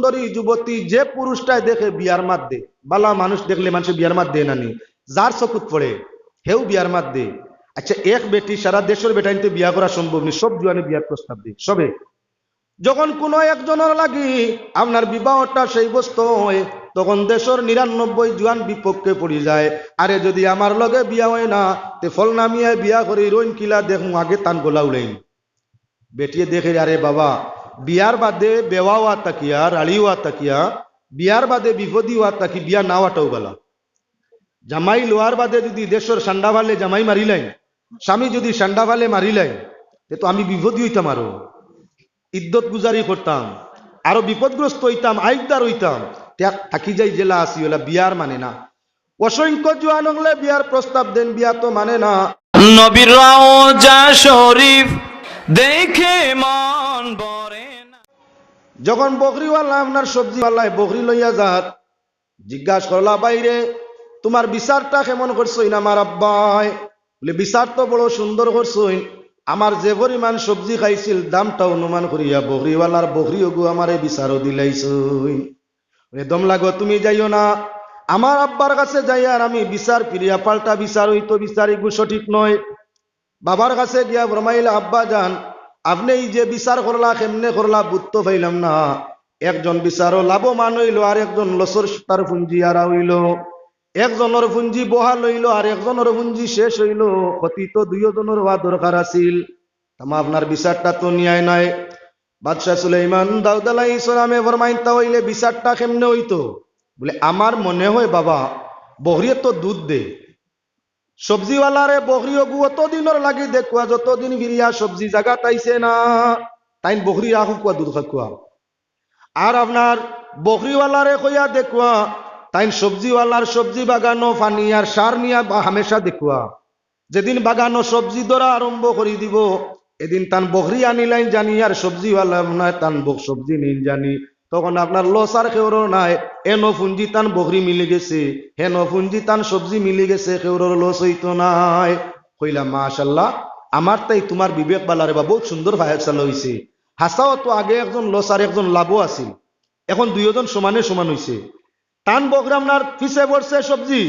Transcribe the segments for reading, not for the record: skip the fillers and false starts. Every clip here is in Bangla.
সুন্দরী যুবতী যে পুরুষটায় দেখে বিয়ার মাধ্যে, বালা মানুষ দেখলে মানুষ বিয়ার মাধ্যে নানি, যার চকুত পড়ে হেউ বিয়ার মাধ্যে। আচ্ছা, এক বেটি সারা দেশের বেটাইতে বিয়া করা সম্ভব নেই, সব জুয়ানে বিয়ার প্রস্তাব দেয় সবে। যখন কোনো একজনের লাগি আপনার বিবাহটা সেই বস্তু হয়, তখন দেশের ৯৯ জুয়ান বিপক্ষে পড়ে যায়। আরে যদি আমার লগে বিয়া হয় না, তে ফল নামিয়ে বিয়া করি রইন কিলা দেখুন আগে তান গোলা উড়াইন। বেটিয়ে দেখে আরে বাবা, বিয়ার বাদে বেওয়া হওয়া তাকিয়া, রাড়ি হওয়া তাকিয়া, বিয়ার বাদে বিপদী হওয়া তাকি বিয়া না হওয়াটাও গেলা। জামাই লোয়ার বাদে যদি দেশের সান্ডা ভালে জামাই মারিলাই, স্বামী যদি সান্ডা ভালে মারিলাই, তো আমি বিপদী হইতাম, আরো ইদ্যত গুজারি করতাম, আরো বিপদগ্রস্ত হইতাম, আইকদার হইতাম। থাকি যাই জেলা আসি ওলা বিয়ার মানে না। অসংখ্য জুয়ান হলে বিয়ার প্রস্তাব দেন, বিয়া তো মানে না। নবীর রওজা শরীফ দেখে মন ভরে না। যখন বকরিওয়ালা আপনার সবজিওয়ালায় বকরি লইয়া যাত, জিজ্ঞাসা করলা বাইরে তোমার বিচারটা কেমন করছই না আমার আব্বাই? বলে বিচার তো বড় সুন্দর করছই, আমার যে পরিমাণ সবজি খাইছিল দামটা অনুমান করিয়া বকরিওয়ালার বকরি ওগু আমারে বিচারও দিলাইছই। দম লাগো, তুমি যাইও না, আমার আব্বার কাছে যাই আর আমি বিচার ফিরিয়া পাল্টা বিচার হইতো বিচার এগু সঠিক নয়। বাবার কাছে গিয়া ফরমাইলা আব্বা যান, আপনি এই যে বিচার করলা কেমনে করলা বুঝতে পাইলাম না। একজন বিচারও লাভবান হইল আর একজন লসর তার পুঞ্জি আরা হইল, একজনের পুঞ্জি বহাল হইল আর একজনের পুঞ্জি শেষ হইল। ক্ষতি তো দুইজনের হওয়া দরকার আছিল, আপনার বিচারটা তো নিয়ায় নাই। বাদশাহ সুলাইমান দাউদ আলাইহিস সালামে ফরমাইতা হইলে বিচারটা কেমনে হইতো? বলে আমার মনে হয় বাবা, বকরিয়ে তো দুধ দে, সবজিওয়ালারে বকরি অগু অতদিনের লাগি দেখুয়া, যতদিন ফিরিয়া সবজি জায়গা তাইছে না, তাই বকরি রাখু কুয়া দুধ খাকুয়া। আর আপনার বকরিওয়ালারে কইয়া দেখুয়া, তাই সবজিওয়ালার সবজি বাগানো পানি আর সার নিয়া হামেশা দেখুয়া। যেদিন বাগানো সবজি ধরা আরম্ভ করি দিব, এদিন তান বকরি আনিলাইন জানি আর সবজিওয়ালা নয় তান সবজি নিন জানি, তখন আপনার লস আর কেউর নাই। এনো পুঞ্জি তান বকরি মিলে গেছে, হেন পুঞ্জি তান সবজি মিলে গেছে, কেউর লস হইতো নাই। কইলা মাশাল্লাহ, আমার তাই তোমার বিবেক বালারে বা বহুত সুন্দর ফায়সালা হইছে। হাসাও তো আগে একজন লস আর একজন লাভও আছিল, এখন দুইজন সমানে সমান হইছে। টান বকরা আপনার পিছে পড়ছে সবজি,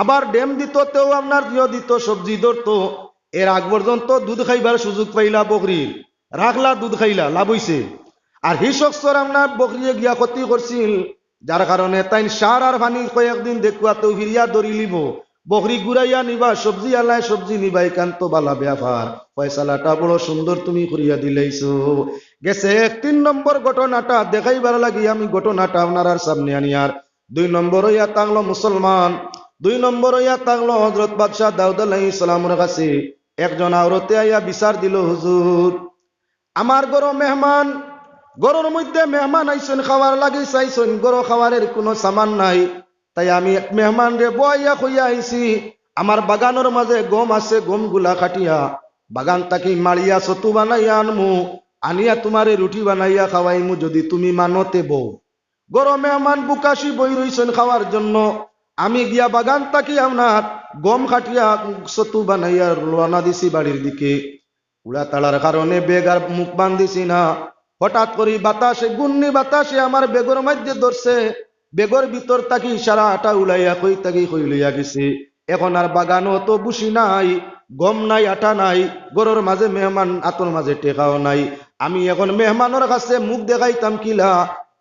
আবার ডেম দিত তেও আপনার দিও দিত সবজি ধরতো। এর আগ পর্যন্ত দুধ খাইবার সুযোগ পাইলা বকরির, রাখলা দুধ খাইলা লাভ হইছে। আর হিসর আপনার বকরিয়ে গিয়া ক্ষতি করছিল, যার কারণে তাই সার আর পানি কয়েকদিন দেখুয়া তো ফিরিয়া ধরি লিব, বকরি ঘুরাইয়া নিবা সবজি আলায় সবজি নিবা, একান্ত বালা ব্যাপার। ফয়সালাটা বড় সুন্দর তুমি করিয়া দিলেইছো। গেছে ৩ নম্বর ঘটনাটা দেখাইবার লাগি আমি ঘটনাটা আপনার সামনে আনিয়ার। ২ নম্বর হইয়া থাকলো মুসলমান, ২ নম্বর হইয়া থাকলো হযরত বাদশাহ দাউদ আলাইহিস সালামের কাছে একজন আওরতে আইয়া বিচার দিল, হুজুর আমার গরো মেহমান, গরুর মধ্যে মেহমান আইসেন খাওয়ার লাগি চাইছেন, গরু খাওয়ারের কোনো সামান নাই, তাই আমি মেহমান রে বইয়া কইয়া আইছি আমার বাগানের মাঝে গম আছে, গম গুলা কাটিয়া বাগান তাকি মারিয়া ছতু বানাইয়া আনমু, আনিয়া তোমারে রুটি বানাইয়া খাওয়াইমু যদি তুমি মানতে বউ। গরু মেহমান বুকাশি বই রইছেন খাওয়ার জন্য, আমি গিয়া বাগান তাকি আপনার গম কাটিয়া ছতু বানাইয়া রওনা দিছি বাড়ির দিকে। উড়া তালার কারণে বেগ আর মুখ বান্ধিছি না, হঠাৎ করে বাতাসে গুন্নি বাতাসে আমার বেগর মধ্যে ধরছে, বেগর ভিতর তাকি সারা আটা উলাইয়া কই তাকি কই লইয়া গেছে। এখন আর বাগানও তো বুসি নাই, গম নাই, আটা নাই, গরুর মাঝে মেহমান আতর মাঝে টেকাও নাই। আমি এখন মেহমানের কাছে মুখ দেখাইতাম কিলা,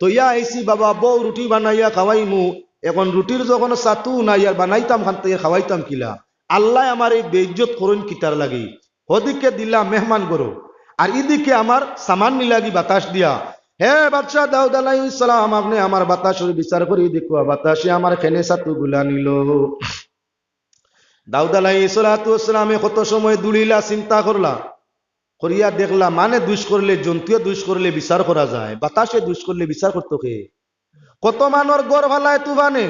তৈয়া আইছি বাবা বউ রুটি বানাইয়া খাওয়াইমু, এখন রুটির যখন সাতু নাই আর বানাইতাম খান থেকে খাওয়াইতাম কিলা। আল্লাহ আমার এই বেইজ্জত করুন কিতার লাগি, ওদিকে দিলা মেহমান গরু আর ইদিকে আমার সামান নিলাগি বাতাস দিয়া। হে বাদশাহ দাউদ আলাইহিস সালাম, আপনি আমার বাতাসের বিচার করি দেখো, বাতাসে আমার খেনে সাতু গুলা নিল। দাউদ আলাইহিস সালামে কত সময় দুলিলা, চিন্তা করলা, করিয়া দেখলা মানে দুষ করলে জন্তুয়ে দুষ করলে বিচার করা যায়, বাতাসে দুষ করলে বিচার করতো কে? কত মানুষ গড় ফালায় তুফানে,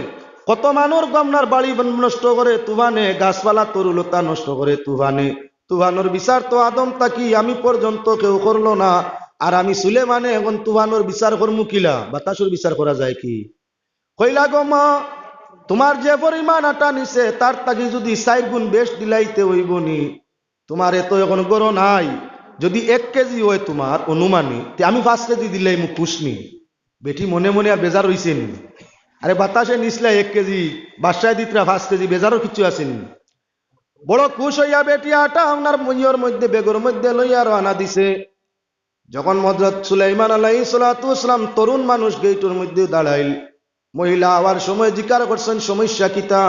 কত মানুষ গমনার বাড়ি নষ্ট করে তুফানে, গাছপালা তরুলতা নষ্ট করে তুফানে। তুফানোর বিচার তো আদম তাকি আমি পর্যন্ত কেউ করলো না, আর আমি সুলেমানে এখন তুফানোর বিচার করমু কিলা? বাতাসের বিচার করা যায় কি? কইলা গো মা, তোমার যে পরিমাণ আটা নিছে তার তাকি যদি 4 গুণ বেশ দিলাইতে হইব নি, তোমার এত এখন গরো নাই, যদি 1 কেজি হয় তোমার অনুমানে, আমি 5 কেজি দিলেই মু খুশনি। বেটি মনে মনে আর বেজার হইছেন, আরে বাতাসে নিচলে 1 কেজি, বাসায় দিতরা 5 কেজি, বেজারও কিছু আসেনি। বড় খুশ হইয়া বেটি আটা আপনার মইয়র মধ্যে বেগর মধ্যে লইয়া রওনা দিছে। যখন হযরত সুলাইমান আলাইহিস সালাতু ওয়াসসালাম তরুণ মানুষ গেইটের মধ্যে দাঁড়াইল, মহিলা আবার সময় জিকার করছেন সমস্যা কিতা,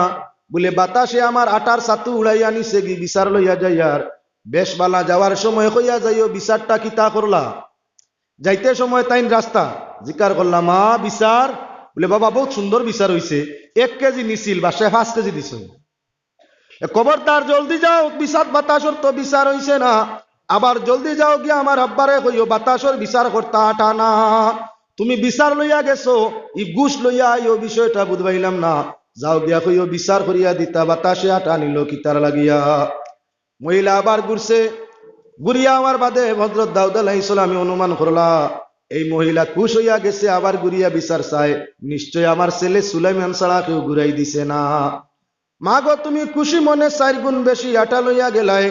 বলে বাতাসে আমার আটার ছাতু উড়াইয়া নিছে গি বিচার লইয়া যাইয়ার, বেশ বালা যাওয়ার সময় কইয়া যাইও বিচারটা কিতা করলা। যাইতে সময় তাইন রাস্তা জিকার করলাম মা বিচার, বলে বাবা বহুত সুন্দর বিচার হইছে, 1 কেজি নিছিল বাসায় 5 কেজি দিছে। খবরদার জলদি যাও, বিচার বাতাসর তো বিচার হইছে না, আবার জলদি যাও গিয়া আমার আব্বারে কইও বাতাসর বিচার করতা আটা না, তুমি বিচার লইয়া গেছো ই ঘুষ লইয়া আইও, বিষয়টা বুঝবাইলাম না, যাও গিয়া কইও বিচার করিয়া দিতা, বাতাসে আটা নিল কিতার লাগিয়া। মহিলা আবার ঘুরছে, ঘুরিয়া আমার বাদে হযরত দাউদ আলাইহিস সালাম অনুমান করলা এই মহিলা খুশ হইয়া গেছে, আবার ঘুরিয়া বিচার চায়, নিশ্চয় আমার ছেলে সুলাইমান ছাড়া কেউ ঘুরাই দিছে না। মা গো তুমি খুশি মনে 4 গুণ বেশি আটা লইয়া গেলাই,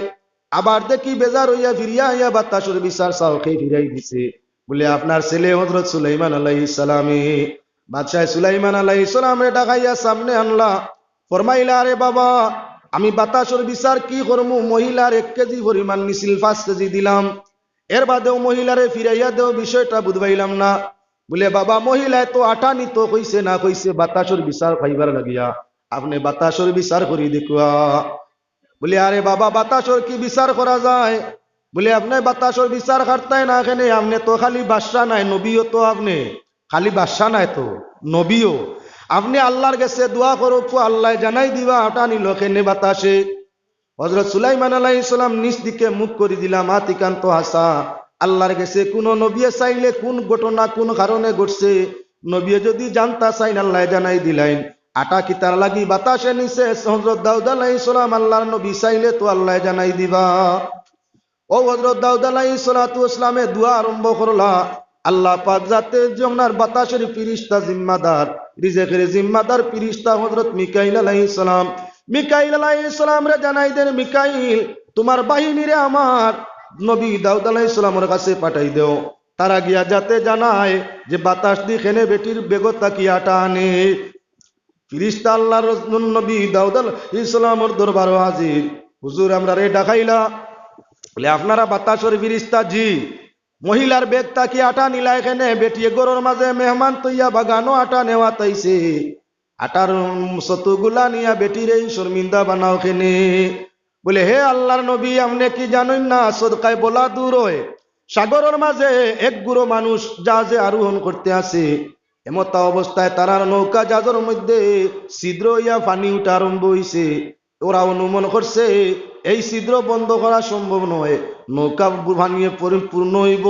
আবার দেখি বেজার হইয়া ফিরিয়া আইয়া বাতাসের বিচার চাও, খেয়ে ফিরাই দিছে। বলে আপনার ছেলে হযরত সুলাইমান আলাইহিস সালামে, বাদশাহ সুলাইমান আলাইহিস সালামে ডাকাইয়া সামনে আনলা, ফরমাইলা আরে বাবা আমি বাতাসের বিচার কি করমু, মহিলার 1 কেজি পরিমাণ নিছিল 5 কেজি দিলাম, এর বাদেও মহিলারে ফিরাইয়া দেও, বিষয়টা বুঝবাইলাম না। বলে বাবা মহিলায় তো আটা নিত কইছে না, কইছে বাতাসের বিচার খাইবার লাগিয়া, আপনি বাতাসের বিচার করি দেখুয়া। বলে আরে বাবা বাতাসের কি বিচার করা যায়, বলে আপনি বাতাসের বিচার করতেই না, এখানে আপনি তো খালি বাদশা নাই নবীও, তো আপনি খালি বাদশা নাই তো নবীও, আপনি আল্লাহর কাছে দোয়া করো, আল্লাহ জানাই দিবা আটা নিল কেনে বাতাসে। হযরত সুলাইমান আলাইহিস সালাম নিজ দিকে মুখ করে দিলাম আতিকান্ত হাসা, আল্লাহর কাছে কোন নবী চাইলে কোন ঘটনা কোন কারণে ঘটছে নবী যদি জানতা চাইন আল্লাহ জানাই দিলেন, আটা কি তার লাগি বাতাসে নিছে। হযরত দাউদ আলাইহিস সালাম আল্লাহর নবী চাইলে তো আল্লাহ জানাই দিবা। ও হযরত দাউদ আলাইহিস সালাতু ওয়াসসালামে দোয়া আরম্ভ করলা, আল্লাহ পাক যাতে জমনার বাতাসের ফেরেশতা জিম্মাদার, রিজেকের জিম্মাদার ফেরেশতা হযরত মিকাইল আলাইহিস সালাম, মিকাইল আলাইহিস সালাম রে জানাই দেন, মিকাইল তোমার বাহিনীরে আমার নবী দাউদ আলাইহিস সালামের কাছে পাঠাই দেও, তারা গিয়া যাতে জানায় যে বাতাস দিখেনে বেটির বেগতা কি আটা আনে। ফেরেশতা আল্লাহর নবী দাউদ আলাইহিস সালামের দরবারে হাজির, হুজুর আমরা রে ডাকাইলা, বলে আপনারা বাতাসের ফেরেশতা? জি। মহিলার বেগটা কি আটা নিলা এখানে, বেটিয়ে গরুর মাঝে মেহমান তৈয়া বাগানো আটা নেওয়া তাইছে, আটার সতুগুলা নিয়া বেটির এই শর্মিন্দা বানাও খেনে। বলে হে আল্লাহর নবী আপনি কি জানেন না সদকায় বলা দূর হয়, সাগরের মাঝে এক গুরু মানুষ জাহাজে আরোহণ করতে আসে, এমতা অবস্থায় তারার নৌকা জাহাজের মধ্যে ছিদ্র হইয়া পানি উঠা আরম্ভ হইছে। ওরা অনুমান করছে এই ছিদ্র বন্ধ করা সম্ভব নয়, নৌকা ভাঙিয়ে পরিপূর্ণ হইব,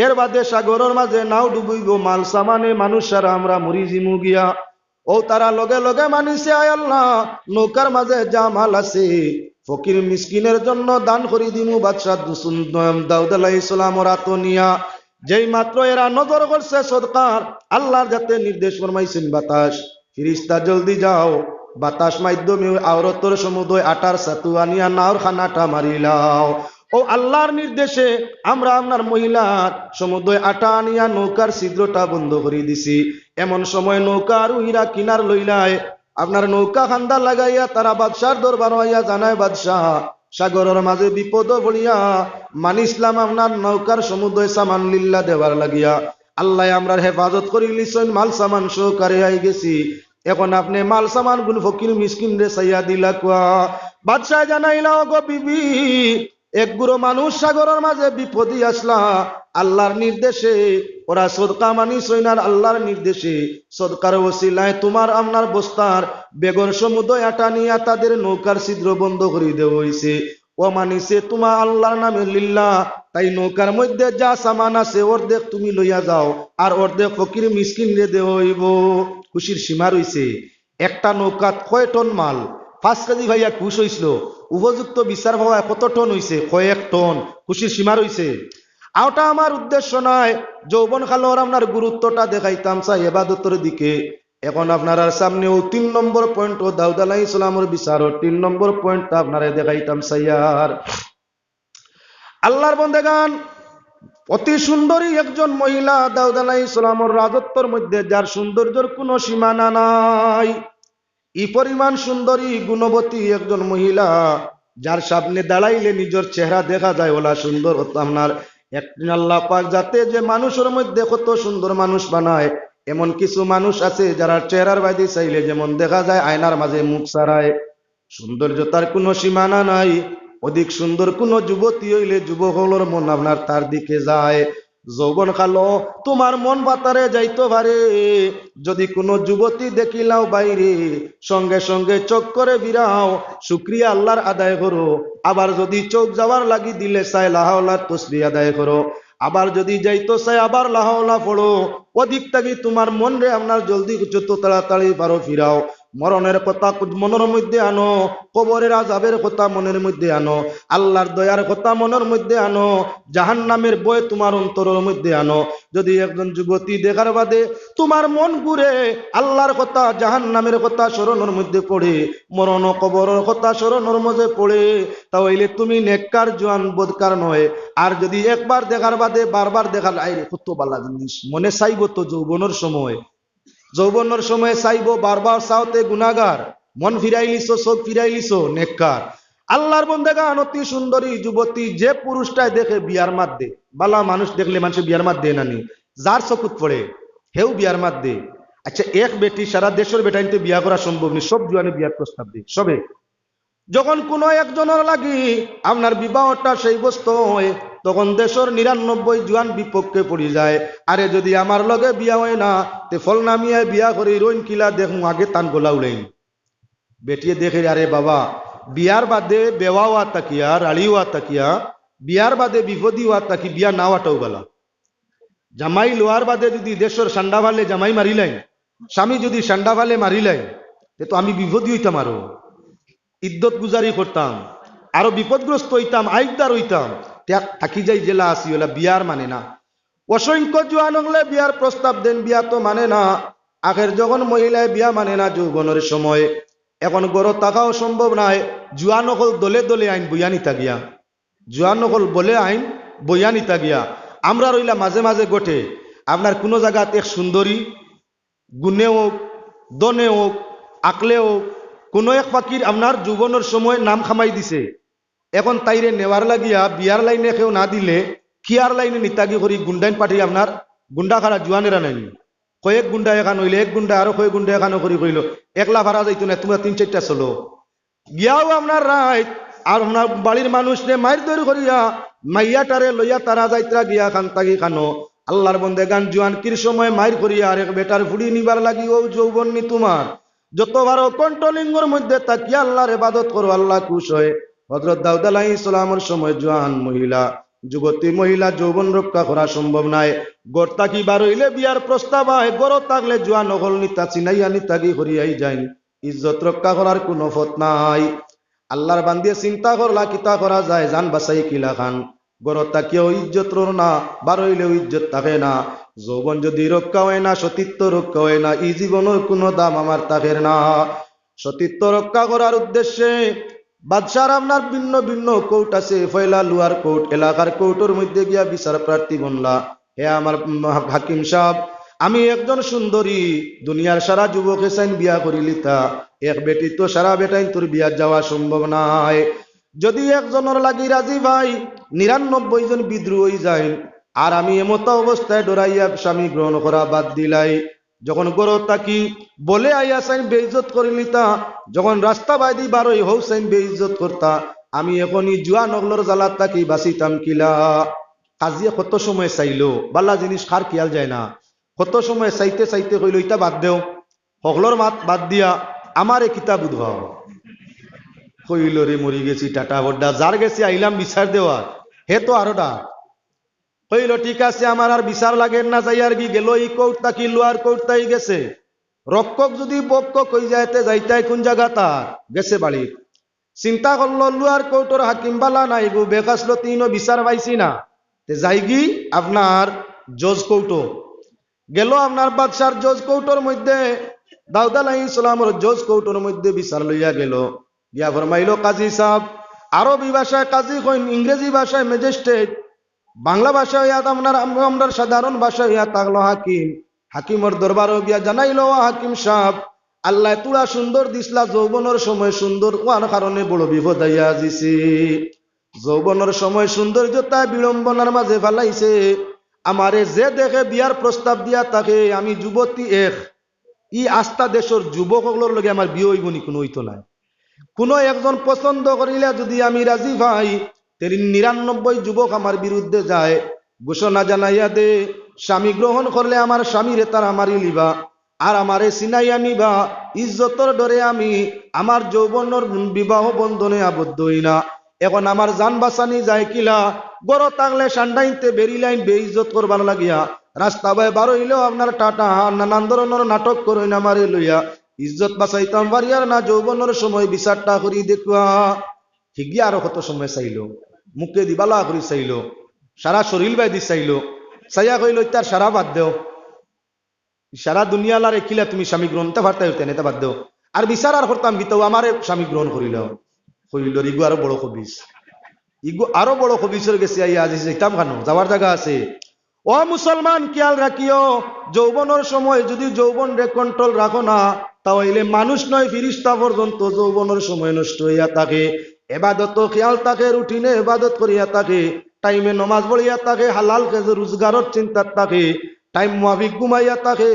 এর বাদে সাগরের মাঝে নাও ডুবইব, মাল সামানে মানুষ সারা আমরা মরি জিমু গিয়া। ও তারা লগে লগে মানিছে আয় আল্লাহ নৌকার মাঝে যা মাল আছে ফকির মিসকিনের জন্য দান করি দিমু। বাদশাহ দাউদ আলাইহিস সালাম ওরা তো নিয়া যেই মাত্র এরা নজর করছে সদকার, আল্লাহর যাতে নির্দেশ ফরমাইছেন বাতাস ফেরেশতা জলদি যাও, বাতাস মাধ্যমে আওরতর সমুদয় আটার ছাতু আনিয়া নাওর খানাটা মারিলাও। ও আল্লাহর নির্দেশে আমরা আপনার মহিলার সমুদয় আটা আনিয়া নৌকার ছিদ্রটা বন্ধ করে দিছি। এমন সময় নৌকা আরোহীরা কিনার লইলায় আপনার নৌকা খান্দা লাগাইয়া তারা বাদশার দরবার হইয়া জানায়, বাদশাহ সাগরের মাঝে বিপদ বলিয়া মানিসলাম আপনার নৌকার সমুদয় সামান লিল্লা দেওয়ার লাগিয়া, আল্লাহ আমরার হেফাজত করি লিছেন, মাল সামান সহকারে আই গেছি, এখন আপনি মাল সামান গুলো ফকির মিসকিন রে চাইয়া দিলা কুয়া। বাদশাহ জানাইলা গো বিবি এক গুরু মানুষ সাগরের মাঝে বিপদী আসলা, আল্লাহর নির্দেশে ওরা সদকা মানিস না, আল্লাহর নির্দেশে সদকার ওসিলায় তোমার আপনার বস্তার বেগর সমুদয় আটা নিয়া তাদের নৌকার ছিদ্র বন্ধ করে দেওয়া হয়েছে। ও মানিছে তোমার আল্লাহর নামে লিল্লা, তাই নৌকার মধ্যে যা সামান আছে অর্ধেক তুমি লইয়া যাও আর অর্ধেক ফকির মিসকিন রে দেওয়া হইব। খুশির সীমা রইছে। একটা নৌকাত কয় টন মাল, 5 কেজি ভাইয়া খুশ হইছিল, উপযুক্ত বিচার ভাবা কত টন হইছে, কয়েক টন। খুশির সীমা রইছে। আওটা আমার উদ্দেশ্য নয়, যৌবন কালোর আপনার গুরুত্বটা দেখাইতাম চাই ইবাদতের দিকে। এখন আপনার সামনে 3 নম্বর পয়েন্ট ও দাউদ আলাইহিস সালামের বিচার 3 নম্বর পয়েন্টটা আপনারা দেখাইতাম চাই। আর আল্লাহর বন্দেগান অতি সুন্দরী একজন মহিলা দাউদ আলাইহিস সালামের রাজত্বের মধ্যে, যার সৌন্দর্যের কোনো সীমানা নাই। এই পরিমাণ সুন্দরী গুণবতী একজন মহিলা, যার সামনে দাঁড়াইলে নিজের চেহারা দেখা যায় ওলা সুন্দর হতো। আপনার একদিন আল্লাহ পাক যাতে যে মানুষের মধ্যে কত সুন্দর মানুষ বানায়, এমন কিছু মানুষ আছে যারা চেহারার বাইরে চাইলে যেমন দেখা যায় আয়নার মাঝে মুখ ছাড়ায়। সৌন্দর্যতার কোনো সীমানা নাই। অধিক সুন্দর কোনো যুবতী হইলে যুবক হলোর মন আপনার তার দিকে যায়। যৌবন কালো তোমার মন বাতারে যাইতে পারে। যদি কোনো যুবতী দেখিলাও বাইরে, সঙ্গে সঙ্গে চোখ করে বিরাও, শুকরিয়া আল্লাহর আদায় করো। আবার যদি চোখ যাওয়ার লাগি দিলে চাই লাহাওলার তসবিহ আদায় করো। আবার যদি যাইতো চাই আবার লাহাওলা পড়ো। অধিক থাকি তোমার মন রে আপনার জলদি যত তাড়াতাড়ি পারো ফিরাও। মরণের কথা মনের মধ্যে আনো, কবরের আযাবের কথা মনের মধ্যে আনো, আল্লাহর দয়ার কথা মনের মধ্যে আনো, জাহান্নামের ভয় তোমার অন্তরের মধ্যে আনো। যদি একজন যুবতী দেখার বাদে তোমার মন ঘুরে আল্লাহর কথা জাহান্নামের কথা স্মরণের মধ্যে পড়ে, মরণ কবরের কথা স্মরণের মধ্যে পড়ে, তাহলে তুমি নেককার জোয়ান বদকার নয়। আর যদি একবার দেখার বাদে বারবার দেখার আইরে কত ভালো জিনিস মনে চাইব, তো যৌবনের সময় চাইবো, বারবার চাওতে গুনাহগার, মন ফিরাইলিছো চোখ ফিরাইলিছো নেককার। আল্লাহর বন্দেগান অতি সুন্দরী যুবতী যে পুরুষটাই দেখে বিয়ার মাধ্যে, বালা মানুষ দেখলে মানুষ বিয়ার মাধ্যে নানি, যার চকুত পড়ে হেউ বিয়ার মাধ্যে। আচ্ছা, এক বেটি সারা দেশের বেটাইতে বিয়া করা সম্ভব নেই, সব জুয়ানে বিয়ার প্রস্তাব দেয় সবে। যখন কোনো একজনের লাগি আপনার বিবাহটা সেই বস্তু হয়, তখন দেশের ৯৯ জুয়ান বিপক্ষে পড়ে যায়। আরে যদি আমার লগে বিয়া হয় না, তে ফল নামিয়ে বিয়া করি রইন কিলা দেখুন আগে তান গোলা উড়াইন। বেটিয়ে দেখে আরে বাবা, বিয়ার বাদে বেওয়া হওয়া তাকিয়া, রাড়ি হওয়া তাকিয়া, বিয়ার বাদে বিপদী হওয়া তাকি বিয়া না হওয়াটাও গেলা। জামাই লোয়ার বাদে যদি দেশের সান্ডা ভালে জামাই মারিলাই, স্বামী যদি সান্ডা ভালে মারিলাই, তো আমি বিপদী হইতাম, আরো ইদ্যত গুজারি করতাম, আরো বিপদগ্রস্ত হইতাম, আইকদার হইতাম। থাকি যাই জেলা আসি ওলা বিয়ার মানে না। অসংখ্য জোয়ান হলে বিয়ার প্রস্তাব দেন, বিয়া তো মানে না। আগের যখন মহিলায় বিয়া মানে না যৌবনের সময়, এখন গড় থাকাও সম্ভব নয়। জুয়ান হল দলে দলে আইন বইয়া নিতা গিয়া, জুয়ান হল বলে আইন বইয়া নিতা গিয়া। আমরা রইলা মাঝে মাঝে গোটে আপনার কোনো জায়গাত এক সুন্দরী গুণে হোক, দনে হোক, আকলে হোক, কোনো এক পাখির আপনার যৌবনের সময় নাম খামাই দিছে। এখন তাইরে নেওয়ার লাগিয়া বিয়ার লাইনে কেউ না দিলে কিয়ার লাইনে নিতাগি করি গুন্ডাইন পাঠিয়ে আপনার গুন্ডা খারা জুয়ানেরা নাই, কয়েক গুন্ডা এখান হইলে এক গুন্ডা আরো কয়েক গুন্ডা এখানে করি কইল, একলা ভাড়া যাইতো না, তোমরা ৩-৪টা চলো গিয়াও আপনার রাইত। আর আপনার বাড়ির মানুষ নে মাইর দৌড় করিয়া মাইয়াটারে লইয়া তারা যাইত্রা গিয়া খান তাগি খানো। আল্লাহর বন্দে গান জুয়ান কির সময় মাইর করিয়া আরেক বেটার ফুড়ি নিবার লাগি ও যৌবন নি তোমার। যতবার কন্ট্রোলিংয়ের মধ্যে তাকিয়া আল্লাহর ইবাদত করো, আল্লাহ খুশ হয়। হযরত দাউদ আলাইহিস সালামের সময় জোয়ান মহিলা, যুবতী মহিলা যৌবন রক্ষা করা সম্ভব নাই। গড় তাকি বার হইলে বিয়ার প্রস্তাব হয়, গড় থাকলে জোয়ান হল নিতা চিনাইয়া নিতাগি করিয়াই যায়। ইজ্জত রক্ষা করার কোনো পথ নাই। আল্লাহর বান্দিয়ে চিন্তা করলা কিতা করা যায়, জান বাসাই কিলা খান। গড় তাকিয়েও ইজ্জত না, বার হইলেও ইজ্জত থাকে না। যৌবন যদি রক্ষা হয় না, সতীত্ব রক্ষা হয় না, এই জীবনের কোনো দাম আমার তাকের না। সতীত্ব রক্ষা করার উদ্দেশ্যে বাদশার আপনার ভিন্ন ভিন্ন কোর্ট আছে, ফয়লা লুয়ার কোর্ট, এলাকার কোর্টের মধ্যে গিয়া বিচার প্রার্থী বনলা, হে আমার হাকিম সাহেব, আমি একজন সুন্দরী, দুনিয়ার সারা যুবকে চাইন বিয়া করিলিতা, এক বেটি তো সারা বেটাইন তোর বিয়া যাওয়া সম্ভব নাই। যদি একজনের লাগি রাজি ভাই ৯৯ জন বিদ্রোহ হয়ে যায়, আর আমি এমত অবস্থায় ডরাইয়া স্বামী গ্রহণ করা বাদ দিলাই। যখন গড় তাকি বলে আইয়া সাইন বেইজ্জত করিলিতা, যখন রাস্তা বাইদি বারোই হৌ সাইন বেইজ্জত করতা, আমি এখনই জুয়া নগলর জ্বালাত তাকি বাঁচিতাম কিলা। কাজিয়া কত সময় চাইলো, বালা জিনিস খার খেয়াল যায় না, কত সময় চাইতে চাইতে কইল ইটা বাদ দেও, হগলর মাত বাদ দিয়া আমারে কিতা বুধবাও। কইল রে মরি গেছি টাটা বড্ডা, যার গেছি আইলাম বিচার দেওয়ার, হে তো আরোটা কইল ঠিক আছে আমার আর বিচার লাগে না, যাই আর কি গেল ই কোর্ট তাকি লোয়ার কোর্ট তাই গেছে। রক্ষক যদি বক্ক কই যাইতে যাইতাই কোন জায়গা তার গেছে বাড়ি। চিন্তা করলো লোয়ার কোর্টের হাকিম বালা নাই গো, বেকাসলো তিনও বিচার পাইছি না, যাইগি আপনার জজ কৌটো গেল। আপনার বাদশার জজ কৌটোর মধ্যে দাউদ আলাইহিস সালামের জজ কৌটোর মধ্যে বিচার লইয়া গেল, গিয়া ফরমাইল কাজী সাহেব, আরবি ভাষায় কাজী কইন, ইংরেজি ভাষায় ম্যাজিস্ট্রেট, বাংলা ভাষা হইয়া আপনার আমরা সাধারণ ভাষা হইয়া থাকলো হাকিম। হাকিমর দরবারও গিয়া জানাইলো, হাকিম সাহেব, আল্লাহ তুলা সুন্দর দিসলা, যৌবনের সময় সুন্দর হওয়ার কারণে বড় বিপদ আইয়া দিছে। যৌবনের সময় সৌন্দর্যতা বিড়ম্বনার মাঝে ফেলাইছে। আমারে যে দেখে বিয়ার প্রস্তাব দিয়া থাকে, আমি যুবতী এক, ই আস্থা দেশের যুবকগুলোর লগে আমার বিয়ে হইব নি? কোনো হইতো না। কোনো একজন পছন্দ করিলে যদি আমি রাজি ভাই, তেরি ৯৯ যুবক আমার বিরুদ্ধে যায়, ঘোষণা জানাইয়া দে, স্বামী গ্রহণ করলে আমার স্বামীরে তার আমারই লিবা, আর আমারে সিনাইয়া নিবা। ইজ্জতর ডরে আমি আমার যৌবনের বিবাহ বন্ধনে আবদ্ধ হই না। এখন আমার জান বাঁচানি যায় কিলা? বড় থাকলে সান্ডাইনতে বেরিলাইন বেইজ্জত করবার লাগিয়া, রাস্তা বাই বার হইলেও আপনার টাটা নানান ধরনের নাটক করইন আমারে লইয়া। ইজ্জত বাঁচাইতাম বাড়িয়ার না, যৌবনের সময় বিচারটা করি দেখুয়া। ঠিক গিয়া আরো কত সময় চাইল, মুখে দি বালা করি চাইল, সারা শরীর বাই দি চাইল, চাইয়া কইল তার সারা বাদ দেও, সারা দুনিয়ালার একিলা তুমি স্বামী গ্রহণ পারতে হইতেন, এটা বাদ দেও। আর বিচার আর করতাম গীতাও আমারে স্বামী গ্রহণ করিল। কইল ইগু আরো বড় খবিস, ইগু আরো বড় খবিসের গেছে আইয়া আজি যাইতাম কেন, যাওয়ার জায়গা আছে। ও মুসলমান, খেয়াল রাখিও, যৌবনের সময় যদি যৌবন রে কন্ট্রোল রাখো না, তাহলে মানুষ নয় ফিরিস্তা পর্যন্ত যৌবনের সময় নষ্ট হইয়া থাকে। এবাদত খেয়াল থাকে, রুটিনে এবাদত করিয়া থাকে, টাইমে নমাজ পড়িয়া থাকে, হালাল কাজে রোজগারের চিন্তা থাকে, টাইম মাফিক ঘুমাইয়া থাকে,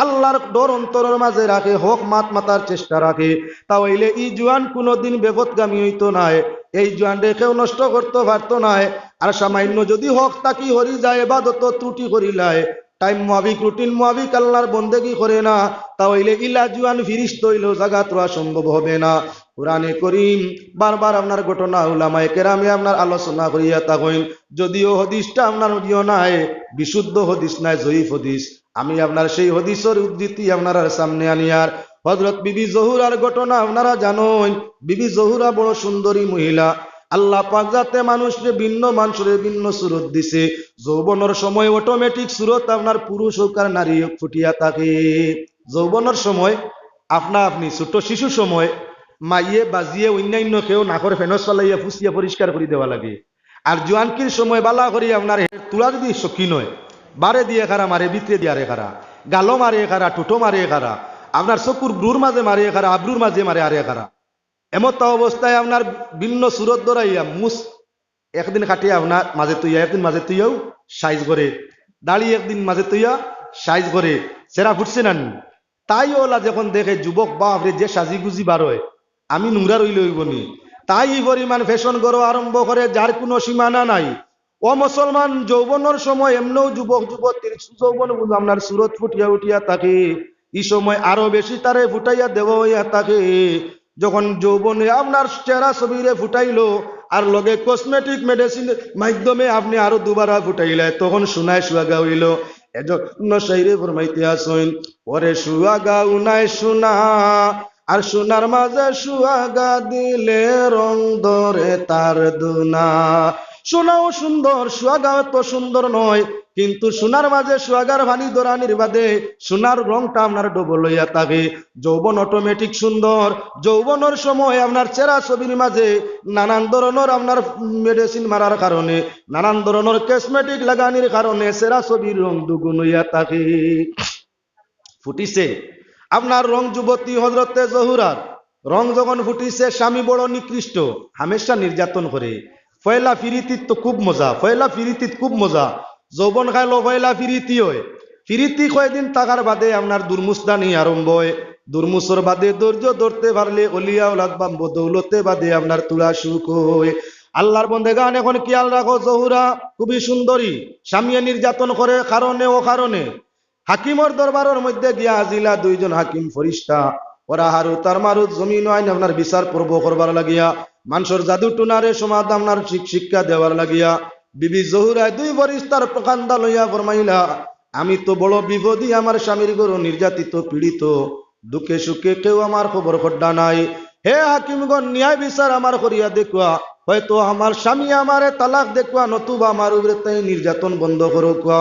আল্লাহর ডর অন্তরের মাঝে রাখে, হক মাত মাতার চেষ্টা রাখে, তাহলে এই জোয়ান কোনোদিন বেগতগামী হইতো নাই, এই জোয়ান রেখেও নষ্ট করতে পারতো নাই। আর সামান্য যদি হক তাকি হরি যায়, এবাদত ত্রুটি করিলায়, টাইম মাফিক রুটিন মাফিক আল্লাহর বন্দেগি করে না, তাহলে ইলা জুয়ান ফিরিস্ত হইলেও জাগা তোলা সম্ভব হবে না। কোরআনে করিম বারবার আপনার ঘটনা উলামায়ে কেরামে আপনার আলোচনা করিয়া থাকেন, যদিও হদিসটা আপনার দিও নাই, বিশুদ্ধ হদিস নাই, জয়ীফ হদিস। আমি আপনার সেই হদিসের উদ্ধৃতি আপনার সামনে আনিয়ার। হযরত বিবি জহুরার ঘটনা আপনারা জানেন। বিবি জহুরা বড় সুন্দরী মহিলা। আল্লাহ পাক যাতে মানুষকে ভিন্ন মানুষের ভিন্ন সুরত দিছে, যৌবনের সময় অটোমেটিক সুরত আপনার পুরুষ হোক আর নারী হোক ফুটিয়া থাকে। যৌবনের সময় আপনা আপনি ছোট শিশু সময় মাইয়ে বাজিয়ে অন্যান্য কেউ নাকর ফেনস ফালাইয়া ফুসিয়া পরিষ্কার করে দেওয়া লাগে। আর জোয়ানকির সময় বালা করি আপনার তুলা যদি শৌখিন হয়, বারে দিয়ে খারা মারে, ভিতরে দিয়ে আরে খারা, গালো মারে খারা, টুটো মারে খারা, আপনার চকুর ব্রুর মাঝে মারে খারা, আব্রুর মাঝে মারে আরে খারা। এমত অবস্থায় আপনার ভিন্ন সুরত দরাইয়া মুস একদিন কাটিয়ে আপনার মাঝে তুইয়া, একদিন মাঝে তুইয়াও সাইজ করে, দাড়ি একদিন মাঝে তুইয়া সাইজ করে, সেরা ফুটছে না। তাই ওলা যখন দেখে যুবক বাপরে যে সাজি গুজি বার হয়, আমি নোংরা রইলে হইব নি, তাই এই পরিমাণ ফ্যাশন করো আরম্ভ করে, যার কোনো সীমানা নাই। ও মুসলমান, যৌবনের সময় এমনও যুবক যুবতীর যৌবন আপনার সুরত ফুটিয়া উঠিয়া থাকে, এই সময় আরো বেশি তারে ফুটাইয়া দেওয়া হইয়া থাকে। যখন যৌবনে আপনার চেহারা ছবিরে ফুটাইলো আর লগে কসমেটিক মেডিসিন মাধ্যমে আপনি আরো দুবারা ফুটাইলে, তখন শোনায় সুয়াগা হইল। এজন্য শাইরে ফরমাইতে আসেন, ওরে সুয়াগা উনায় শোনা, আর সোনার মাঝে সুয়াগা দিলে রং ধরে তার দুনা। সোনাও সুন্দর, সুয়াগাও তো সুন্দর নয়, কিন্তু সোনার মাঝে সুয়াগার ভানি দরানির বাদে সোনার রংটা আপনার ডবল হইয়া থাকে। যৌবন অটোমেটিক সুন্দর, যৌবনের সময় আপনার চেহারা ছবির মাঝে নানান ধরনের আপনার মেডিসিন মারার কারণে, নানান ধরনের কসমেটিক লাগানির কারণে চেহারা ছবির রং দুগুণ হইয়া থাকে। ফুটিছে আপনার রং যুবতী হযরতে জহুরার রং যখন ফুটিছে, স্বামী বড় নিকৃষ্ট, হামেশা নির্যাতন করে। ফয়লা ফিরিতিত তো খুব মজা, ফয়লা ফিরিতিত খুব মজা। যৌবন খাইলো ফয়লা ফিরিতি হয়, ফিরিতি কয়দিন থাকার বাদে আপনার দুর্মুসদানি আরম্ভ হয়। দুর্মুসর বাদে ধৈর্য ধরতে পারলে অলিয়া ওলাদ বা বদৌলতে বাদে আপনার তুলা সুখ হয়। আল্লাহর বন্দেগান এখন খেয়াল রাখো, জহুরা খুবই সুন্দরী, স্বামী নির্যাতন করে কারণে ও কারণে। হাকিমর দরবারের মধ্যে গিয়া আজিলা দুইজন হাকিম ফরিস্তা, ওরা হারুত আর মারুত জমিন আইন আপনার বিচার পর্ব করবার লাগিয়া, মানুষের জাদু টুনারে সমাজ আপনার শিক্ষা দেওয়ার লাগিয়া। বিবি জহুরা দুই ফরিস্তার প্রকান্দা লইয়া ফরমাইলা, আমি তো বড় বিপদী, আমার স্বামীর গরু নির্যাতিত পীড়িত, দুঃখে সুখে কেউ আমার খবর খড্ডা নাই। হে হাকিমগণ, ন্যায় বিচার আমার করিয়া দেখুয়া, হয়তো আমার স্বামী আমারে তালাক দেখুয়া, নতুবা আমার উপরে তাই নির্যাতন বন্ধ করুকা।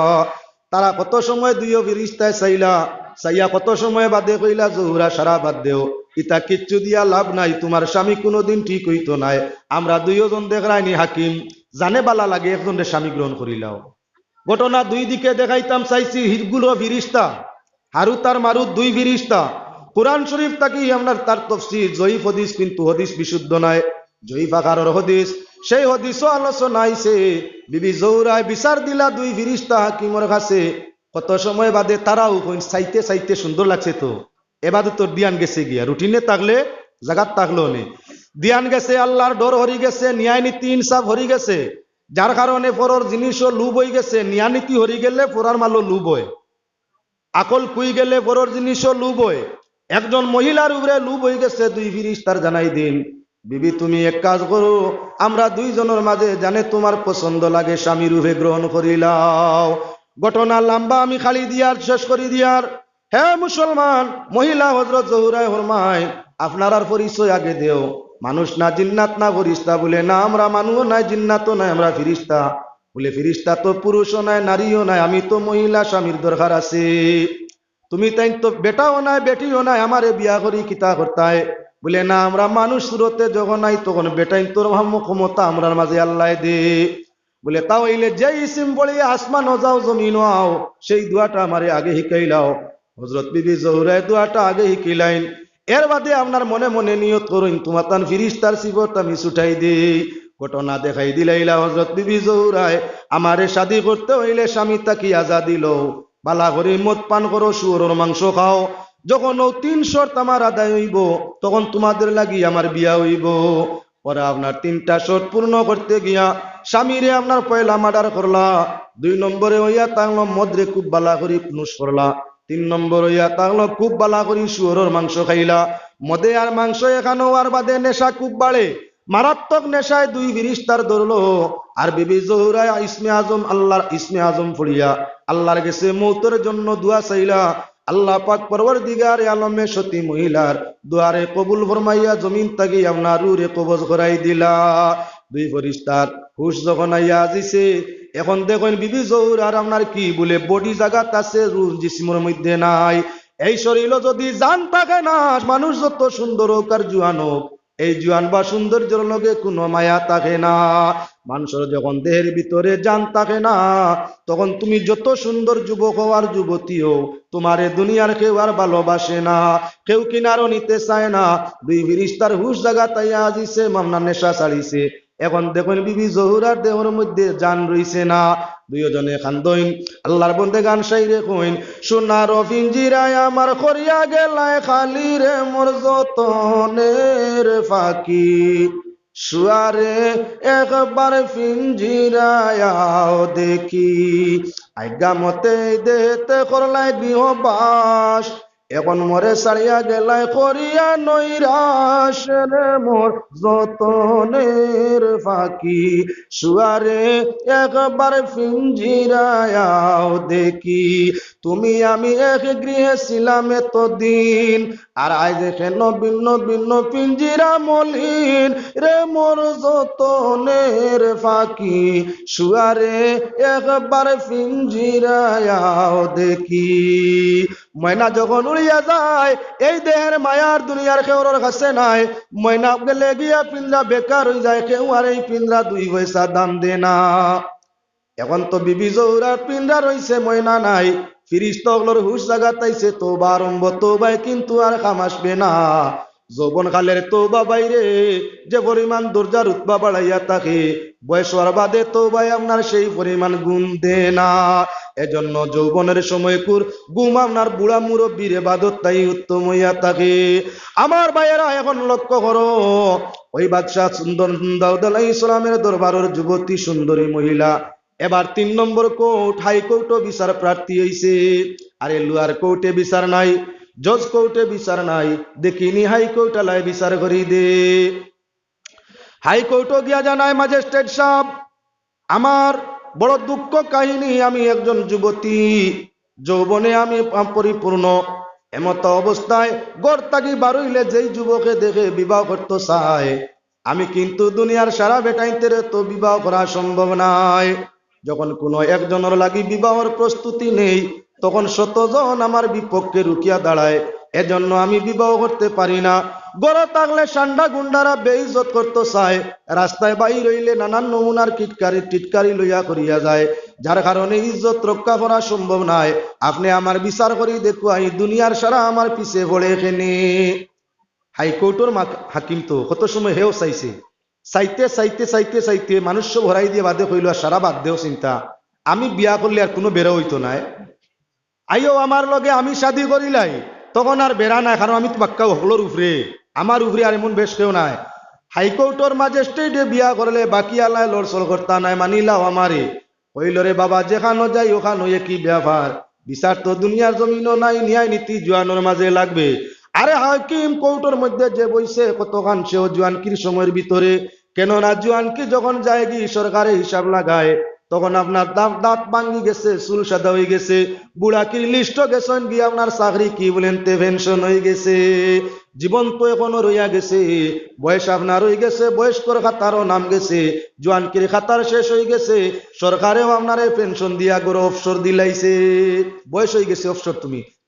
তারা কত সময় দুইও ফিরিস্তায় চাইলা, চাইয়া কত সময় বাদে কইলা, জহুরা সারা বাদ দেও, ইতা কিচ্ছু দিয়া লাভ নাই, তোমার স্বামী কোনোদিন ঠিক হইতো নাই, আমরা দুইজন দেখরাইনি হাকিম, জানে বালা লাগে একজনের স্বামী গ্রহণ করিলাও। ঘটনা দুই দিকে দেখাইতাম চাইছি, হিজগুলো ফিরিস্তা, হারুত আর মারুত দুই ফিরিস্তা। কোরআন শরীফ থাকি আপনার তার তফসির জয়ীফ হদিস, কিন্তু হদিস বিশুদ্ধ নয়, জয়ীফ আকারের হদিস। সেই হদিসও আলোচনা আইছে, বিবি জৌরায় বিচার দিলা দুই ফিরিস্তা হাকিমর কাছে। কত সময় বাদে তারাও চাইতে চাইতে সুন্দর লাগছে, তো এবার তোর দিয়ান গেছে গিয়া, রুটিনে থাকলে জাগাত থাকলো নে দিয়ান গেছে, আল্লাহর ডর হরি গেছে, ন্যায় নীতি ইনসাফ হরি গেছে, যার কারণে পরর জিনিসও লুব হয়ে গেছে। ন্যায় নীতি হরি গেলে পরার মালও লুব হয়, আকল কুই গেলে পরর জিনিসও লুব হয়। একজন মহিলার উপরে লুব হয়ে গেছে, দুই ফিরিস্তার জানাই দিন, বিবি তুমি এক কাজ করো, আমরা দুইজনের মাঝে জানে তোমার পছন্দ লাগে স্বামী রূপে গ্রহণ করিলাও। ঘটনা লম্বা, আমি খালি দিয়ার শেষ করি দিয়ার। হ্যাঁ মুসলমান মহিলা হযরত জহুরায় ফরমায়, আপনার আর পরিচয় আগে দেও, মানুষ না জিন্নাত না ফেরেশতা? বলে না, আমরা মানুষ নাই, জিন্নাতও নাই, আমরা ফেরেশতা। বলে ফেরেশতা তো পুরুষও নাই, নারীও নাই, আমি তো মহিলা, স্বামীর দরকার আছে। তুমি তাই তো বেটাও নাই, বেটিও নাই, আমারে বিয়া করি কিতা করতায়? বলে না, আমরা মানুষ সুরতে যখন নাই তখন বেটাই তোর ক্ষমতা আমরার মাঝে আল্লাহ দে। বলে তাও ইলে যে ইসিম বলি আসমান ও যাও জমিন আও, সেই দুয়াটা আমারে আগে শিখাইলাও। হযরত বিবি জহুরায় দুয়াটা আগে শিখিলাইন। এর বাদে আপনার মনে মনে নিয়ত করুন, তোমার তান ফিরিস্তার সিফত আমি ছুটাই দেই। ঘটনা দেখাই দিলাইলা হযরত বিবি জহুরায়, আমারে শাদী করতে হইলে স্বামী তাকি আজাদি লও, বালা করে মদ পান করো, শুয়োরের মাংস খাও। যখন ও 3 শর্ত আমার আদায় হইব, তখন তোমাদের লাগি আমার বিয়া হইব। পরে আপনার 3টা শর্ত পূর্ণ করতে গিয়া স্বামীরে আপনার পয়লা মার্ডার করলা, 2 নম্বরে হইয়া তাহলো মদরে খুব বালা করি পুনুষ করলা, 3 নম্বর হইয়া তাহলো খুব বালা করি শুয়োরের মাংস খাইলা। মদে আর মাংস এখানেও আর বাদে নেশা খুব বাড়ে, মারাত্মক নেশায় 2 ফিরিস্তার ধরলো। আর বিবি জহুরায় ইসমে আজম, আল্লাহর ইসমে আজম পড়িয়া আল্লাহর কাছে মৌতের জন্য দোয়া চাইলা। আল্লাহ পাক পরওয়ারদিগার আলমে সতী মহিলার দুয়ারে কবুল ফরমাইয়া জমিন তাকে আপনার রুরে কবজ করাই দিলা। 2 ফেরেশতার হুশ যখন আইয়া আজিছে, এখন দেখেন বিবি জহুরার আপনার কি বলে বডি জাগাত আছে, রুহ জিসমের মধ্যে নাই। এই শরীর যদি জান থাকে না, মানুষ যত সুন্দর হোক আর জুয়ান হোক, এই জুয়ান বা সৌন্দর্যের লগে কোনো মায়া থাকে না। মানুষের যখন দেহের ভিতরে জান থাকে না, তখন তুমি যত সুন্দর যুবক হও আর যুবতী হও, তোমার এ দুনিয়ার কেউ আর ভালোবাসে না, কেউ কিনারও নিতে চায় না। 2 ফিরিস্তার হুশ জাগা তাইয়া আজিছে, মামনা নেশা ছাড়িছে। এখন দেখুন বিবি জহুরার দেহের মধ্যে জান রইছে না। 2 জনে খান্দইন, আল্লাহর বন্দে গান শাইরে কইন, সোনার পিঞ্জিরায় আমার করিয়া গেলায় খালি রে মোর যতনের ফাঁকি, শুয়ারে একবার পিঞ্জিরায়াও দেখি, আজ্ঞা মতে দেহতে করলাই গৃহবাস, এখন মরে ছাড়িয়া গেলাই করিয়া নৈরাশ রে মোর যতনের ফাঁকি, শুয়ারে একবার পিঞ্জিরায়াও দেখি। তুমি আমি এক গৃহে ছিলাম এতদিন, আর আজ কেন ভিন্ন ভিন্ন পিঞ্জিরা মলিন রে মোর যতনের ফাঁকি, শুয়ারে একবার পিঞ্জিরায়াও দেখি। ময়না যখন উড়িয়া যায়, এই দেহের মায়ার দুনিয়ার কেউর কাছে নাই, ময়না গেলে গিয়া পিঞ্জরা বেকার হয়ে যায়, কেউ আর এই পিঞ্জরা 2 পয়সা দাম দে না। এখন তো বিবি জহুরার পিঞ্জরা রইছে, ময়না নাই, ফিরিস্তাগুলোর হুশ জাগাত আইছে, তওবা আরম্ভ, তওবায় কিন্তু আর কাম আসবে না। যৌবন কালের তওবা বাইরে যে পরিমাণ দরজার উৎপা বাড়াইয়া থাকে, বয়স হওয়ার বাদে তওবায় আপনার সেই পরিমাণ গুণ দে না। এজন্য যৌবনের সময় গুম আপনার বুড়া মুরব্বীর ইবাদত তাই উত্তম হইয়া থাকে। আমার ভাইয়েরা এখন লক্ষ্য করো, ওই বাদশাহ সুন্দর দাউদ আলাইহিস সালামের দরবারের যুবতী সুন্দরী মহিলা এবার 3 নম্বর কোর্ট, হাইকোর্টও বিচার প্রার্থী হইছে। আরে লোয়ার কোর্টে বিচার নাই, জজ কোর্টে বিচার নাই, দেখিনি হাইকোর্ট আলায় বিচার করি দে। হাইকোর্টও গিয়া জানায়, ম্যাজিস্ট্রেট সাহেব, আমার বড় দুঃখ কাহিনী, আমি একজন যুবতী, যৌবনে আমি পরিপূর্ণ, এমত অবস্থায় গড় থাকি বারইলে যেই যুবকে দেখে বিবাহ করতে চায়, আমি কিন্তু দুনিয়ার সারা বেটাইতে তো বিবাহ করা সম্ভব নাই। যখন কোনো একজনের লাগি বিবাহের প্রস্তুতি নেই, তখন 100 জন আমার বিপক্ষে রুকিয়া দাঁড়ায়। এজন্য আমি বিবাহ করতে পারি না। গড়ে থাকলে সান্ডা গুন্ডারা বেইজ্জত করতে চায়, রাস্তায় বাইর হইলে নানান নমুনার টিটকারি লইয়া করিয়া যায়, যার কারণে ইজ্জত রক্ষা করা সম্ভব নয়। আপনি আমার বিচার করি দেখুয়াই, দুনিয়ার সারা আমার পিছে পড়ে এখানে। হাইকোর্টের হাকিম তো কত সময় হেও চাইছে, চাইতে চাইতে চাইতে চাইতে মানুষ ভরাই দিয়ে বাদে কইল আর সারা বাদ দেও চিন্তা, আমি বিয়া করলে আর কোনো বেরো হইতো নাই। আইও আমার লগে আমি শাদি করিলাই, তখন আর বেড়া নাই, কারণ আমি তো বাক্কা হকলোর উপরে, আমার উপরে আর এমন বেশ কেউ নাই। হাইকোর্টের ম্যাজিস্ট্রেটে বিয়া করলে বাকি আল্লাহ লড়সড় করতা নাই, মানিলাও আমারে। কইল রে বাবা, যেখানো যাই ওখানো একই ব্যাপার, বিচার তো দুনিয়ার জমিনও নাই, ন্যায় নীতি জোয়ানোর মাঝে লাগবে। আরে হাকিম কোর্টের মধ্যে যে বইছে কতখান সেও জোয়ানকির সময়ের ভিতরে, কেননা জোয়ানকি যখন যায় কি সরকারে হিসাব লাগায়, তখন আপনার দাঁত ভাঙ্গি গেছে, চুল সাদা হয়ে গেছে, বুড়াকির লিস্ট গেছেন গিয়ে আপনার চাকরি কি বলেন তে পেনশন হয়ে গেছে, জীবন তো এখনো রইয়া গেছে, বয়স আপনার হয়ে গেছে, বয়স্কর খাতারও নাম গেছে, জোয়ানকির খাতার শেষ হয়ে গেছে, সরকারেও আপনার পেনশন দিয়া গরো অবসর দিলাইছে, বয়স হয়ে গেছে অবসর,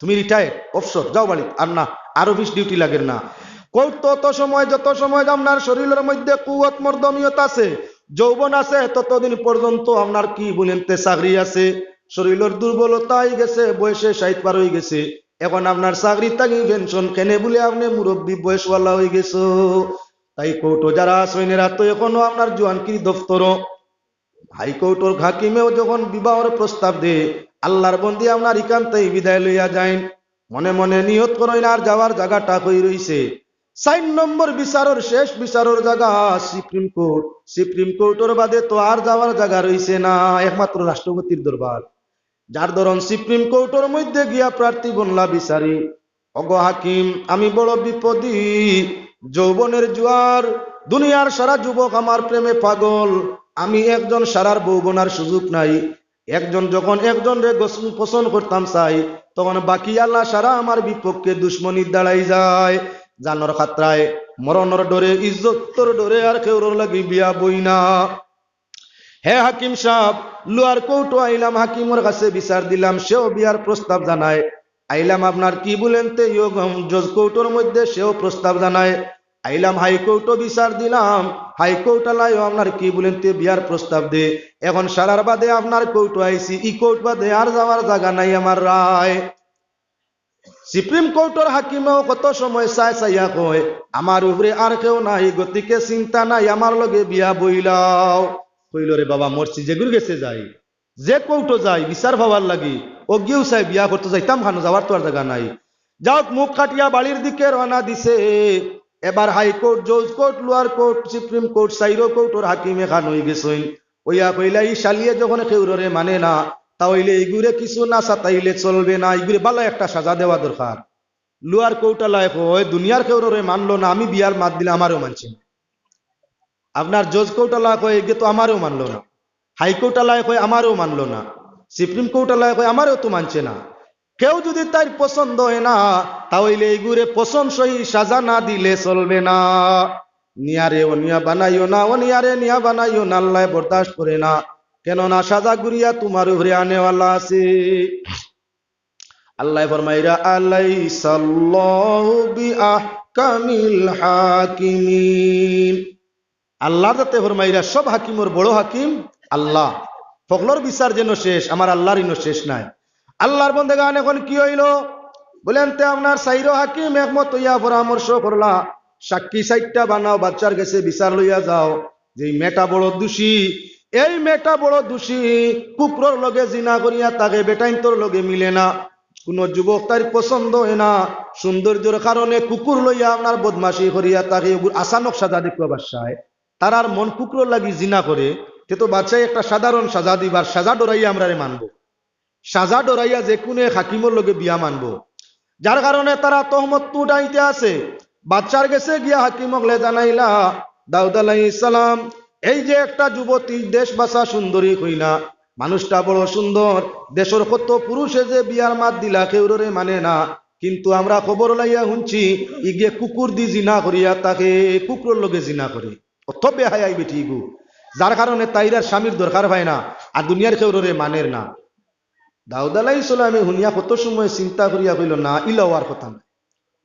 তুমি রিটায়ার অবসর যাও বাড়ি, আর না আর অফিস ডিউটি লাগেন না। কোর্ট তত সময় যত সময় আপনার শরীরের মধ্যে কুওয়াত মর্দমিয়ত আছে, যৌবন আছে, ততদিন পর্যন্ত আপনার কি বলেন তে চাকরি আছে। শরীরের দুর্বলতা হয়ে গেছে, বয়সে 60 পার হয়ে গেছে, এখন আপনার চাকরি থাকি পেনশন কেনে বলে আপনি মুরব্বী বয়সওয়ালা হয়ে গেছো। তাই কোর্টও যারা সৈন্যরা তো এখনো আপনার জোয়ানকির দফতর, হাইকোর্টের হাকিমেও যখন বিবাহের প্রস্তাব দে, আল্লাহর বন্দি আপনার ইকান্তেই বিদায় লইয়া যায়, মনে মনে নিয়ত করেন আর যাওয়ার জায়গাটা কই রইছে। 4 নম্বর বিচারের শেষ বিচারের জায়গা সুপ্রিম কোর্ট, সুপ্রিম কোর্টের বাদে তো আর যাওয়ার জায়গা রইছে না, একমাত্র রাষ্ট্রপতির দরবার। যার ধরন সুপ্রিম কোর্টের মধ্যে গিয়া প্রার্থী বনলা বিচারি, অগ হাকিম আমি বড় বিপদী, যৌবনের জোয়ার, দুনিয়ার সারা যুবক আমার প্রেমে পাগল, আমি একজন সারার বউ বোনার সুযোগ নাই, একজন যখন একজন রে পছন্দ করতাম চাই, তখন বাকি আল্লাহ সারা আমার বিপক্ষে দুশ্মনী দাঁড়াই যায়, জানর খাতরায়, মরণর ডরে, ইজ্জতর ডরে আর কেউর লাগি বিয়া বই না। হে হাকিম সাহেব, লোয়ার কোর্টও আইলাম, হাকিমের কাছে বিচার দিলাম, সেও বিয়ার প্রস্তাব জানায়, আইলাম আপনার কি বলেন তে জজ কোর্টের মধ্যে, সেও প্রস্তাব জানায়, আইলাম হাইকোর্টও বিচার দিলাম, হাইকোর্ট আলাইও আপনার কি বলেন তে বিয়ার প্রস্তাব দে, এখন সারার বাদে আপনার কোর্ট আইছি, ই কোর্ট বাদে আর যাওয়ার জায়গা নাই আমার রায়। সুপ্রিম কোর্টের হাকিমেও কত সময় চাইয়া কয়, আমার উপরে আর কেউ নাই, গতিকে চিন্তা নাই, আমার লগে বিয়া বইলাও। কইল রে বাবা, মরছি যেগুলো গেছে যাই, যে কোর্টও যাই বিচার পাওয়ার লাগি, ও গিয়েও চাই বিয়া করতে যাইতাম, খানো যাওয়ার তো আর জায়গা নাই। যাও মুখ কাটিয়া বাড়ির দিকে রওনা দিছে। এবার হাইকোর্ট, জজ court, lower court, supreme court, সাইরো কোর্টের হাকিমে খান হয়ে গেছেন। ওইয়া কইলা ই শালিয়ে যখন কেউরে মানে না, তাহলে এইগুলো কিছু না সাতাইলে চলবে না, এইগুলো ভালো একটা সাজা দেওয়া দরকার। লোয়ার কোর্টালায় কয় দুনিয়ার কেউরে মানলো না, আমি বিয়ার মাত দিলে আমারও মানছি না। আপনার জজ কোর্টালায় কয় এগে তো আমারও মানলো না, হাইকোর্টালায় কয় আমারও মানলো না, সুপ্রিম কোর্টালায় কয় আমারও তো মানছে না। কেউ যদি তার পছন্দ হয় না, তাহলে এইগুলো পছন্দ সহি সাজা না দিলে চলবে না। নিয়ারে অনিয়া বানাইও না, অনিয়ারে নিয়া বানাইও না, আল্লাহ বরদাস্ত করে না, কেননা সাজা গুরিয়া তোমার উপরে আনেওয়ালা আছে। আল্লাহ ফরমাইরা আলাইসাল্লাহু বিআহকামিল হাকিমিন, আল্লাহ যাতে ফরমাইরা সব হাকিমর বড় হাকিম আল্লাহ, ফকলর বিচার যেন শেষ, আমার আল্লাহর ইনো শেষ নাই। আল্লাহর বন্দেগান এখন কি হইল বলেন তে, আপনার সাইরো হাকিম একমত হইয়া পরামর্শ করলা, সাক্ষী 4টা বানাও, বাচ্চার কাছে বিচার লইয়া যাও, যে মেয়েটা বড় দোষী, এই মেয়েটা বড় দোষী, কুকুরের লগে জিনা করিয়া তাকে বেটাইন্তর লগে মিলে না, কোন যুবক তার পছন্দ হয় না, সৌন্দর্যের কারণে কুকুর লইয়া আপনার বদমাশি করিয়া তাকে আসানক সাজা দেখবা বাসায়, তার আর মন কুকুর লাগি জিনা করে, তে তো বাচ্চাই একটা সাধারণ সাজা দিবার, সাজা ডরাইয়া আমরা মানব, সাজা ডরাইয়া যে কোনো হাকিমর লগে বিয়া মানব, যার কারণে তারা তহমত উঠাইতে আছে। বাচ্চার গেছে গিয়া হাকিমক লে জানাইলা, দাউদ আলাইহিস সালাম, এই যে একটা যুবতী দেশ বাসা সুন্দরী হইনা, মানুষটা বড় সুন্দর, দেশের কত পুরুষে যে বিয়ার মাত দিলা কেউরে মানে না, কিন্তু আমরা খবর লাইয়া শুনছি ইগে কুকুর দি জিনা করিয়া তাকে কুকুরের লগে জিনা করে, অত বেহাই বেঠি গু, যার কারণে তাইরার স্বামীর দরকার হয় না, আর দুনিয়ার কেউরে মানের না। দাউদ আলাইহিস সালামে হুনিয়া কত সময় চিন্তা করিয়া কইল না, ইলাওয়ার কথা না,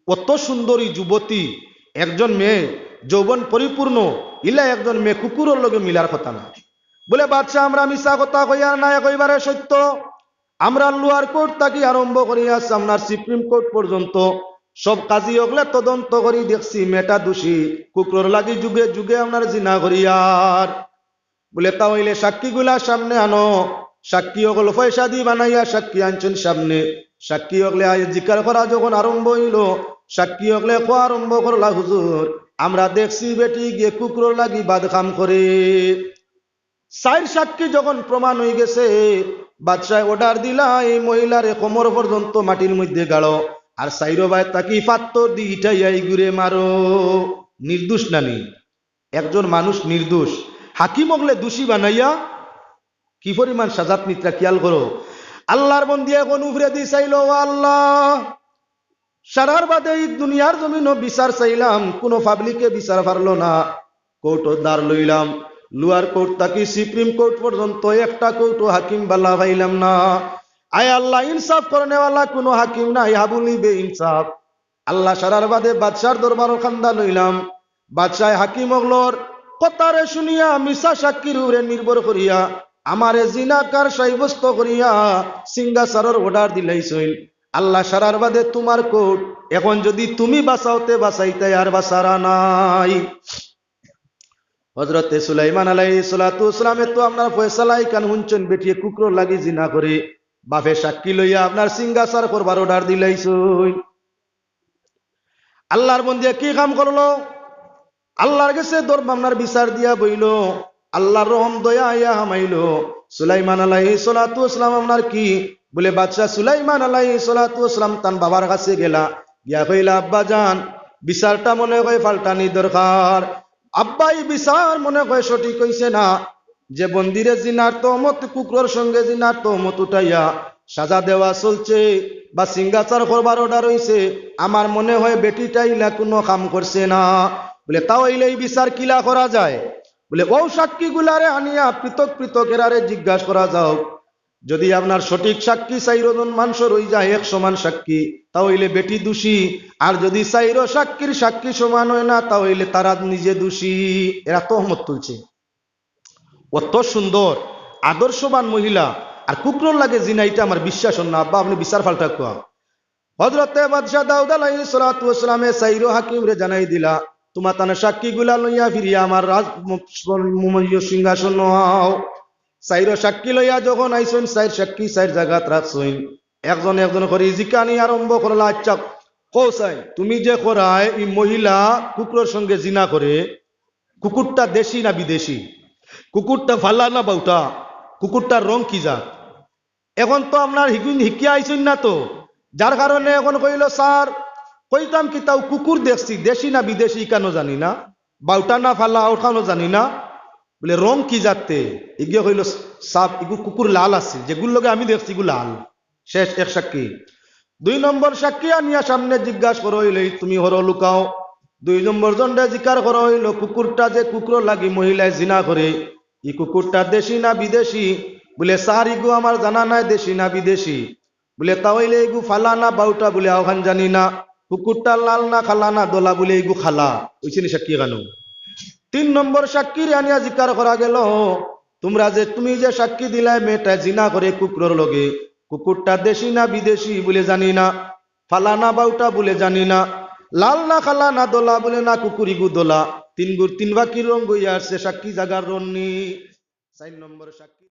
অত সুন্দরী যুবতী একজন মেয়ে যৌবন পরিপূর্ণ ইলা একজন মেয়ে কুকুরের লগে মিলার কথা না। বলে বাদশাহ আমরা মিশা কথা কইয়ার না কইবারে সত্য। আমরা লোয়ার কোর্ট থাকি আরম্ভ করিয়া সামনার সুপ্রিম কোর্ট পর্যন্ত সব কাজী হগলে তদন্ত করি দেখছি মেয়েটা দোষী, কুকুরের লাগি যুগে যুগে আপনার জিনা করিয়ার। বলে তা হইলে সাক্ষীগুলা সামনে আনো। সাক্ষী হগল পয়সা দিয়ে বানাইয়া সাক্ষী আনছেন সামনে। সাক্ষী হগলে জিকার করা যখন আরম্ভ হইল, সাক্ষী হগলে কোয়া আরম্ভ করলা হুজুর আমরা দেখছি বেটি গিয়ে কুকুরের লাগি বাদখাম করে। চার সাক্ষী যখন প্রমাণ হয়ে গেছে, বাদশাহ অর্ডার দিলা এই মহিলারে কোমর পর্যন্ত মাটির মধ্যে গাড়ো, আর সাইরো ভাই তাকে পাত্তর দিটাই ঘুরে মারো। নির্দোষ নানি, একজন মানুষ নির্দোষ, হাকিম হগলে দোষী বানাইয়া কি পরিমাণ সাজাত নিত্রা খেয়াল করো। আল্লাহর বন্দী এখন উভরে দি চাইল, আল্লাহ সারার বাদে এই দুনিয়ার জমিন বিচার চাইলাম, কোনো পাবলিকে বিচার পারলো না। কোর্টও দাঁড় লইলাম, লোয়ার কোর্ট থাকি সুপ্রিম কোর্ট পর্যন্ত একটা কোর্টও হাকিম বালা পাইলাম না। আয় আল্লাহ ইনসাফ করনেওয়ালা কোনো হাকিম নাই, হাবুলি বে ইনসাফ। আল্লাহ সারার বাদে বাদশার দরবার খান্দা লইলাম। বাদশাহ হাকিম হগলর কথারে শুনিয়া মিশা সাক্ষীর উপরে নির্ভর করিয়া আমারে জিনাকার সাব্যস্ত করিয়া সিঙ্গাসারর অর্ডার দিলাইছইন। আল্লাহ সারার বাদে তোমার কোর্ট, এখন যদি তুমি বাঁচাওতে বাঁচাইতে আর বাঁচারা নাই। হযরতে সুলাইমান আলাইহিস সালাতু ওয়াসসালামে তো আপনার ফয়সালাই কান হুনছেন বেটিয়ে কুকুর লাগি জিনা করে, বাপে সাক্ষী লইয়া আপনার সিঙ্গাসার করবার অর্ডার দিলাইছইন। আল্লাহর বন্দী কি কাম করলো? আল্লাহর কাছে দরবার বিচার দিয়া বইল, আল্লাহর রহম দয়া আয়া হামাইল। সুলাইমান আলাইহিস সালাতু ওয়াসসালাম আপনার কি বলে বাদশাহ সুলাইমান আলাইহিস সালাতু ওয়াসসালাম তান বাবার কাছে গেলা, গিয়া কইলা আব্বা জান বিচারটা মনে হয় পাল্টানি দরকার। আব্বাই বিচার মনে হয় সঠিক হইছে না, যে বন্দিরে জিনার তহমত কুকুরের সঙ্গে জিনার তহমত উঠাইয়া সাজা দেওয়া চলছে বা সিঙ্গাচার করবার অর্ডার হইছে, আমার মনে হয় বেটিটা ইলা কোনো কাম করছে না। বলে তাও ইলে এই বিচার কিলা করা যায়? বলে ও সাক্ষী গুলারে আনিয়া পৃথক পৃথক এরারে জিজ্ঞাসা করা যাও। যদি আপনার সঠিক সাক্ষী 4 জন মানুষ রই যায় এক সমান সাক্ষী, তাহলে বেটি দোষী। আর যদি 4 সাক্ষীর সাক্ষী সমান হয় না, তাহলে তারা নিজে দোষী। এরা তহমত তুলছে। অত সুন্দর আদর্শবান মহিলা আর কুকুর লাগে জিনা, এটা আমার বিশ্বাস না। আব্বা আপনি বিচার ফাল্টা কোয়া। হযরতে বাদশাহ দাউদ আলাইহিস সালাতু ওয়াসসালামে 4 হাকিম রে জানাই দিলা, তোমার তানে সাক্ষী গুলা লইয়া ফিরিয়া আমার রাজ সিংহাসন হও। 4 সাক্ষী লইয়া যখন আইসইন, 4 সাক্ষী 4 জায়গাত রাখছইন। একজন একজন করে জিকানি আরম্ভ করলা, আচ্ছা কৌসাই তুমি যে করায় এই মহিলা কুকুরের সঙ্গে জিনা করে, কুকুরটা দেশি না বিদেশি? কুকুরটা ফালা না বাউটা? কুকুরটার রং কি জাত? এখন তো আপনার হিকিয়া আইসইন না তো, যার কারণে এখন কইল স্যার কইতাম কি তাও কুকুর দেখছি, দেশি না বিদেশি কেন জানি না, বাউটা না ফালা ওখানো জানি না। বলে রং কি যাতে? এগিয়ে কইল সাপ এগু কুকুর লাল আছে, যেগুলো লগে আমি দেখছি এগুলো লাল। শেষ এক সাক্ষী। 2 নম্বর সাক্ষী আনিয়া সামনে জিজ্ঞাসা করা হইল, তুমি হর লুকাও। 2 নম্বর জনটা জিকার করা হইল, কুকুরটা যে কুকুর লাগি মহিলায় জিনা করে, এই কুকুরটা দেশি না বিদেশি? বলে স্যার ইগু আমার জানা নাই দেশি না বিদেশি। বলে তাহলে এগু ফালা না বাউটা? বলে ওখান জানি না। কুকুরটা লাল না খালা না দোলা? বলে এগু খালা। ওইছি সাক্ষী কেন? 3 নম্বর সাক্ষী আনিয়া জিকার করা গেল, তুমি যে সাক্ষী দিলাই মেয়েটা জিনা করে কুকুরের লগে, কুকুরটা দেশি না বিদেশি? বলে জানি না। ফালা না বাউটা? বলে জানি না। লাল না খালা না দোলা? বলে না কুকুরি গু দোলা। 3 বাকি রঙ গইয়া আসছে, সাক্ষী জাগার রন্নি। 4 নম্বর সাক্ষী।